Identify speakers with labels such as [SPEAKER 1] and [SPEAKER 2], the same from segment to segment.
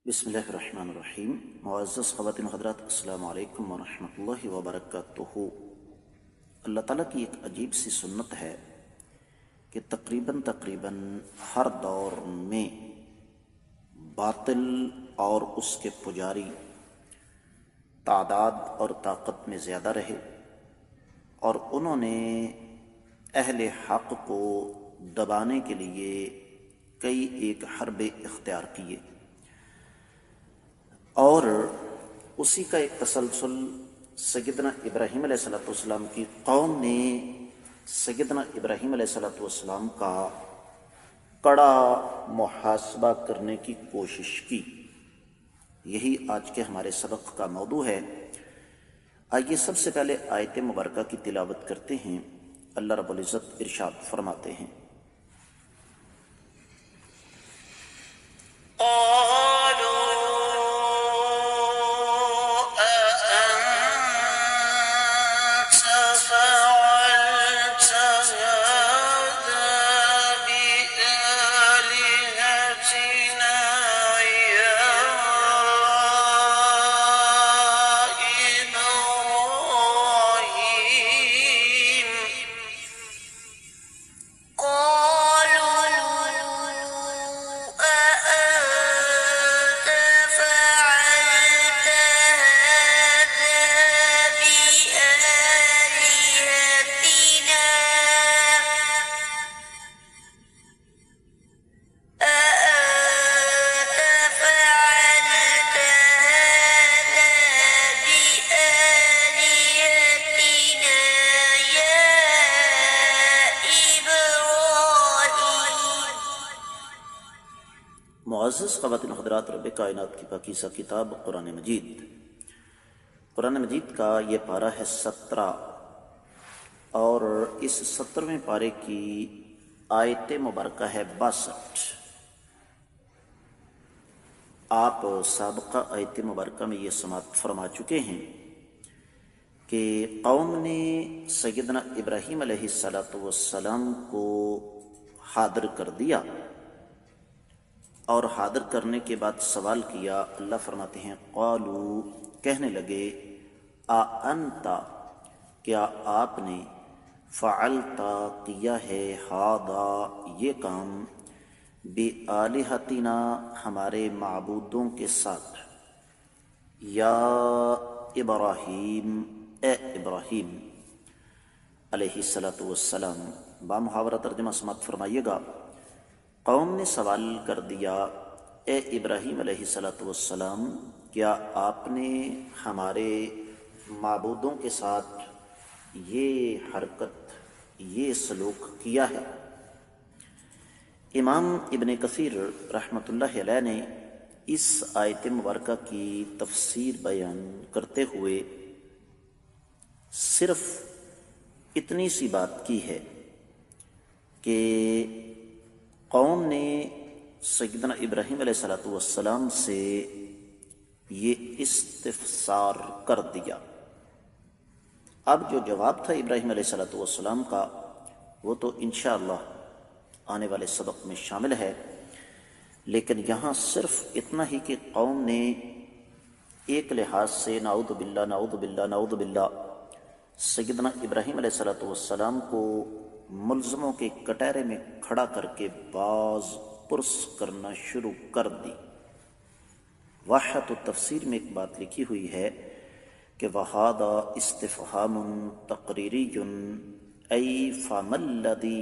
[SPEAKER 1] بسم اللہ الرحمن الرحیم۔ معزز خواتین و حضرات، السلام علیکم ورحمۃ اللہ وبرکاتہ۔ اللہ تعالیٰ کی ایک عجیب سی سنت ہے کہ تقریباً ہر دور میں باطل اور اس کے پجاری تعداد اور طاقت میں زیادہ رہے، اور انہوں نے اہل حق کو دبانے کے لیے کئی ایک حربے اختیار کیے، اور اسی کا ایک تسلسل سیدنا ابراہیم علیہ السلام کی قوم نے سیدنا ابراہیم علیہ السلام کا کڑا محاسبہ کرنے کی کوشش کی۔ یہی آج کے ہمارے سبق کا موضوع ہے۔ آئیے سب سے پہلے آیت مبارکہ کی تلاوت کرتے ہیں۔ اللہ رب العزت ارشاد فرماتے ہیں، معزز خواتین و حضرات، رب کائنات کی پاکیزہ کتاب قرآن مجید کا یہ پارہ ہے 17، اور اس 17ویں پارے کی آیت مبارکہ ہے 62۔ آپ سابقہ آیت مبارکہ میں یہ سماعت فرما چکے ہیں کہ قوم نے سیدنا ابراہیم علیہ السلام کو حاضر کر دیا، اور حاضر کرنے کے بعد سوال کیا۔ اللہ فرماتے ہیں، قالو، کہنے لگے، انتا، کیا آپ نے، فعلتا، کیا ہے، ہاذا، یہ کام، بآلہتنا، ہمارے معبودوں کے ساتھ، یا ابراہیم، اے ابراہیم علیہ السلام۔ بامحاورہ ترجمہ سماعت فرمائیے گا۔ قوم نے سوال کر دیا، اے ابراہیم علیہ السلام، کیا آپ نے ہمارے معبودوں کے ساتھ یہ حرکت، یہ سلوک کیا ہے؟ امام ابن کثیر رحمۃ اللہ علیہ نے اس آیت مبارکہ کی تفسیر بیان کرتے ہوئے صرف اتنی سی بات کی ہے کہ قوم نے سیدنا ابراہیم علیہ السلام سے یہ استفسار کر دیا۔ اب جو جواب تھا ابراہیم علیہ السلام کا، وہ تو انشاءاللہ آنے والے سبق میں شامل ہے، لیکن یہاں صرف اتنا ہی کہ قوم نے ایک لحاظ سے نعوذ باللہ سیدنا ابراہیم علیہ السلام کو ملزموں کے کٹہرے میں کھڑا کر کے باز پرس کرنا شروع کر دی۔ واحد التفسیر میں ایک بات لکھی ہوئی ہے کہ وَهَذَا اسْتِفْهَامٌ تَقْرِيرِيٌّ أَيْ فَمَا الَّذِي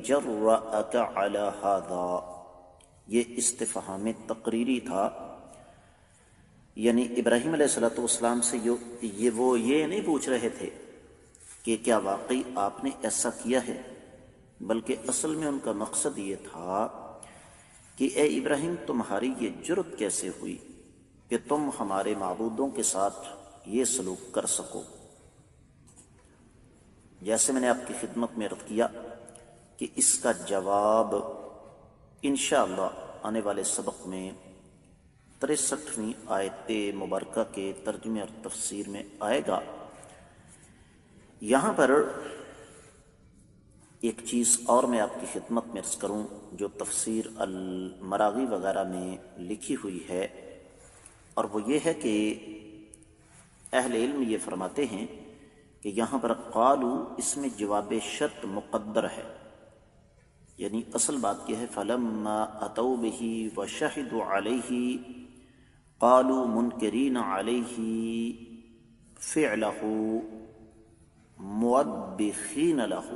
[SPEAKER 1] جَرَّأَكَ عَلَى هَذَا، یہ استفہام تقریری تھا، یعنی ابراہیم علیہ السلام سے وہ یہ نہیں پوچھ رہے تھے کہ کیا واقعی آپ نے ایسا کیا ہے، بلکہ اصل میں ان کا مقصد یہ تھا کہ اے ابراہیم، تمہاری یہ جرت کیسے ہوئی کہ تم ہمارے معبودوں کے ساتھ یہ سلوک کر سکو؟ جیسے میں نے آپ کی خدمت میں عرض کیا کہ اس کا جواب انشاءاللہ آنے والے سبق میں 63ویں آیت مبارکہ کے ترجمے اور تفسیر میں آئے گا۔ یہاں پر ایک چیز اور میں آپ کی خدمت میں عرض کروں جو تفسیر المراغی وغیرہ میں لکھی ہوئی ہے، اور وہ یہ ہے کہ اہل علم یہ فرماتے ہیں کہ یہاں پر قالو اس میں جواب شرط مقدر ہے، یعنی اصل بات یہ ہے فلما اتوا بہ وشہدوا علیہ قالوا منکرین علیہ فعلہ موبخین لہ،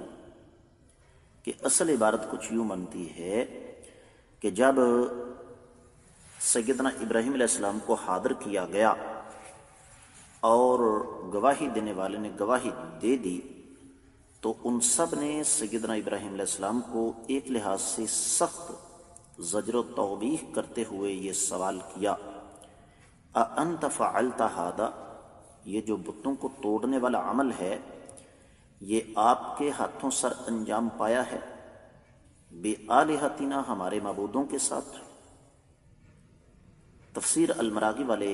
[SPEAKER 1] کہ اصل عبارت کچھ یوں بنتی ہے کہ جب سیدنا ابراہیم علیہ السلام کو حاضر کیا گیا اور گواہی دینے والے نے گواہی دے دی، تو ان سب نے سیدنا ابراہیم علیہ السلام کو ایک لحاظ سے سخت زجر و توبیخ کرتے ہوئے یہ سوال کیا، اَأَنْتَ فَعَلْتَ هَذَا، یہ جو بتوں کو توڑنے والا عمل ہے یہ آپ کے ہاتھوں سر انجام پایا ہے، بِآلِہَتِنَا ہمارے معبودوں کے ساتھ۔ تفسیر المراغی والے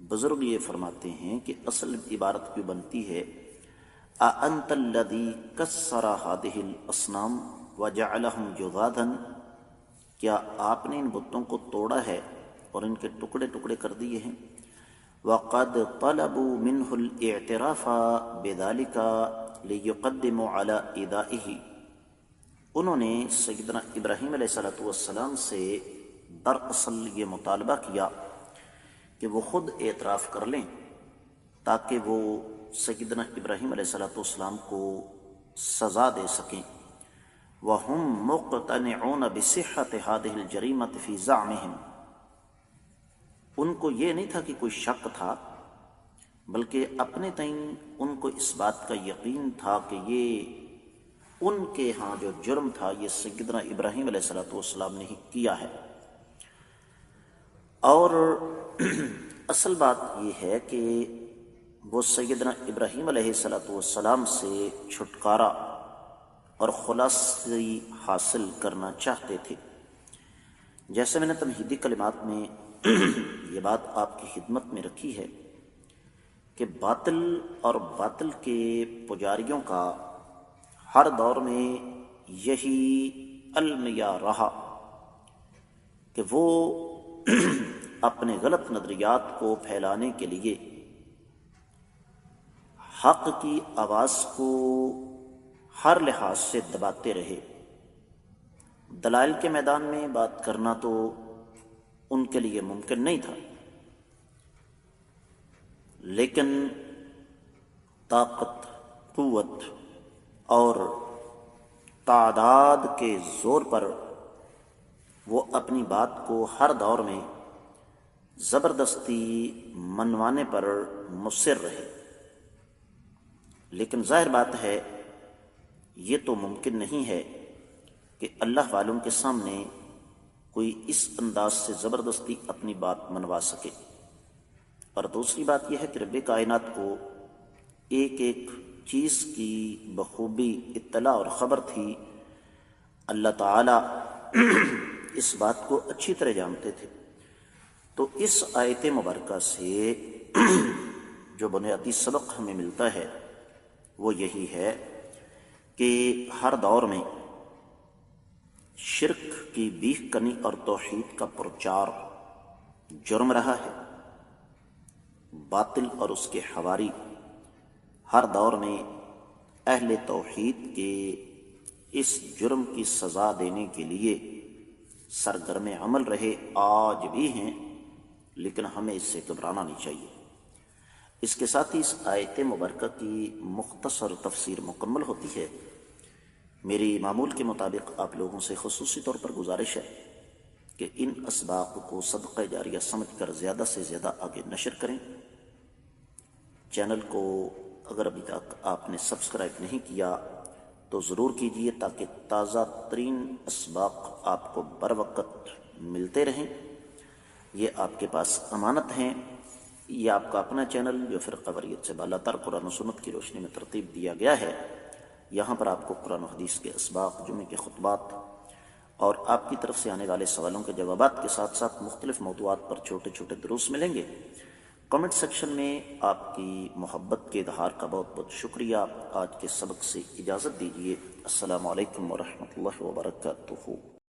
[SPEAKER 1] بزرگ یہ فرماتے ہیں کہ اصل عبارت کیوں بنتی ہے اَأَنْتَ الَّذِي كَسَّرَ هَذِهِ الْأَصْنَامَ وَجَعَلَهُمْ جُذَاذًا، کیا آپ نے ان بتوں کو توڑا ہے اور ان کے ٹکڑے ٹکڑے کر دیے ہیں، وَقَدْ طَلَبُوا مِنْهُ الْاِعْتِرَافَ بِذَلِكَ لِيُقَدِّمُوا عَلَى إِيذَائِهِ، انہوں نے سیدنا ابراہیم علیہ السلام سے دراصل یہ مطالبہ کیا کہ وہ خود اعتراف کر لیں تاکہ وہ سیدنا ابراہیم علیہ السلام کو سزا دے سکیں، وَهُمْ مُقْتَنِعُونَ بِصِحَّةِ هَذِهِ الْجَرِيمَةِ فِي زَعْمِهِمْ، ان کو یہ نہیں تھا کہ کوئی شک تھا، بلکہ اپنے تئیں ان کو اس بات کا یقین تھا کہ یہ ان کے ہاں جو جرم تھا یہ سیدنا ابراہیم علیہ السلام نے ہی کیا ہے۔ اور اصل بات یہ ہے کہ وہ سیدنا ابراہیم علیہ السلام سے چھٹکارا اور خلاصی حاصل کرنا چاہتے تھے۔ جیسے میں نے تمہیدی کلمات میں یہ بات آپ کی خدمت میں رکھی ہے کہ باطل اور باطل کے پجاریوں کا ہر دور میں یہی المیہ رہا کہ وہ اپنے غلط نظریات کو پھیلانے کے لیے حق کی آواز کو ہر لحاظ سے دباتے رہے۔ دلائل کے میدان میں بات کرنا تو ان کے لیے ممکن نہیں تھا، لیکن طاقت، قوت اور تعداد کے زور پر وہ اپنی بات کو ہر دور میں زبردستی منوانے پر مصر رہے۔ لیکن ظاہر بات ہے یہ تو ممکن نہیں ہے کہ اللہ والوں کے سامنے کوئی اس انداز سے زبردستی اپنی بات منوا سکے۔ اور دوسری بات یہ ہے کہ رب کائنات کو ایک ایک چیز کی بخوبی اطلاع اور خبر تھی، اللہ تعالی اس بات کو اچھی طرح جانتے تھے۔ تو اس آیت مبارکہ سے جو بنیادی سبق ہمیں ملتا ہے وہ یہی ہے کہ ہر دور میں شرک کی بیخ کنی اور توحید کا پرچار جرم رہا ہے۔ باطل اور اس کے حواری ہر دور میں اہل توحید کے اس جرم کی سزا دینے کے لیے سرگرم عمل رہے، آج بھی ہیں، لیکن ہمیں اس سے گھبرانا نہیں چاہیے۔ اس کے ساتھ ہی اس آیت مبارکہ کی مختصر تفسیر مکمل ہوتی ہے۔ میری معمول کے مطابق آپ لوگوں سے خصوصی طور پر گزارش ہے کہ ان اسباق کو صدقہ جاریہ سمجھ کر زیادہ سے زیادہ آگے نشر کریں۔ چینل کو اگر ابھی تک آپ نے سبسکرائب نہیں کیا تو ضرور کیجیے تاکہ تازہ ترین اسباق آپ کو بر وقت ملتے رہیں۔ یہ آپ کے پاس امانت ہیں۔ یہ آپ کا اپنا چینل جو فرقہ واریت سے بالاتر قرآن و سنت کی روشنی میں ترتیب دیا گیا ہے، یہاں پر آپ کو قرآن و حدیث کے اسباق، جمعے کے خطبات اور آپ کی طرف سے آنے والے سوالوں کے جوابات کے ساتھ ساتھ مختلف موضوعات پر چھوٹے چھوٹے دروس ملیں گے۔ کمنٹ سیکشن میں آپ کی محبت کے اظہار کا بہت بہت شکریہ. آج کے سبق سے اجازت دیجیے. السلام علیکم ورحمۃ اللہ وبرکاتہ.